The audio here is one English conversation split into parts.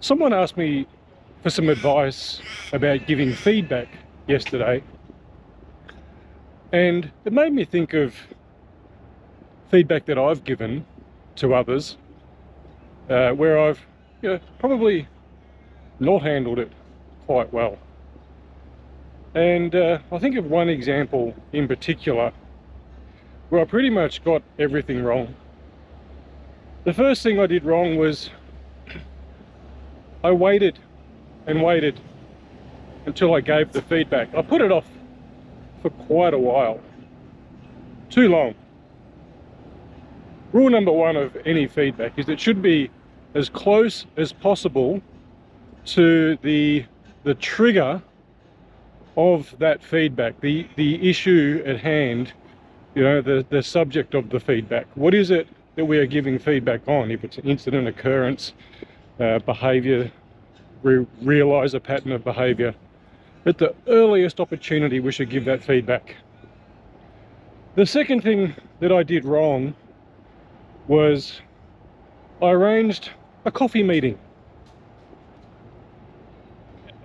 Someone asked me for some advice about giving feedback yesterday, and it made me think of feedback that I've given to others, where I've probably not handled it quite well. And I think of one example in particular where I pretty much got everything wrong. The first thing I did wrong was I waited and waited until I gave the feedback. I put it off for quite a while, too long. Rule number one of any feedback is it should be as close as possible to the trigger of that feedback, the issue at hand, the subject of the feedback. What is it that we are giving feedback on? If it's an incident, occurrence, behavior, we realize a pattern of behavior, at the earliest opportunity we should give that feedback. The second thing that I did wrong was I arranged a coffee meeting,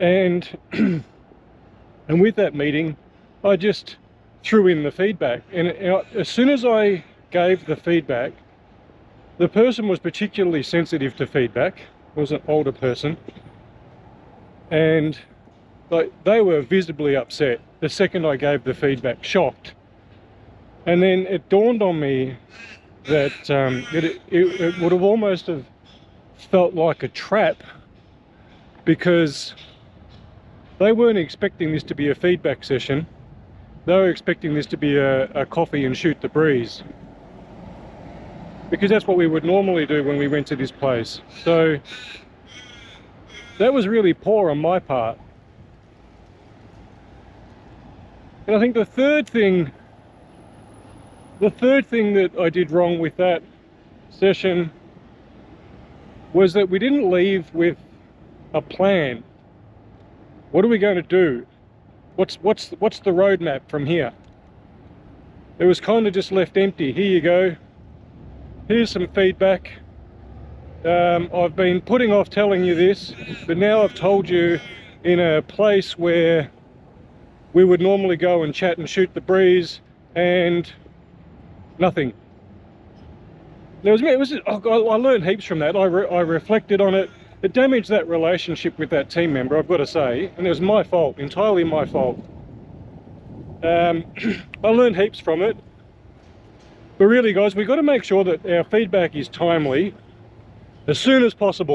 and and with that meeting I just threw in the feedback, and as soon as I gave the feedback, the person was particularly sensitive to feedback. It was an older person, and they were visibly upset the second I gave the feedback, shocked. And then it dawned on me that it would have almost have felt like a trap, because they weren't expecting this to be a feedback session. They were expecting this to be a coffee and shoot the breeze, because that's what we would normally do when we went to this place. So that was really poor on my part. And I think the third thing that I did wrong with that session was that we didn't leave with a plan. What are we going to do? What's the roadmap from here? It was kind of just left empty. Here you go. Here's some feedback. I've been putting off telling you this, but now I've told you in a place where we would normally go and chat and shoot the breeze, and nothing. I learned heaps from that. I reflected on it. It damaged that relationship with that team member, I've got to say, and it was my fault, entirely my fault. I learned heaps from it. But really, guys, we've got to make sure that our feedback is timely, as soon as possible.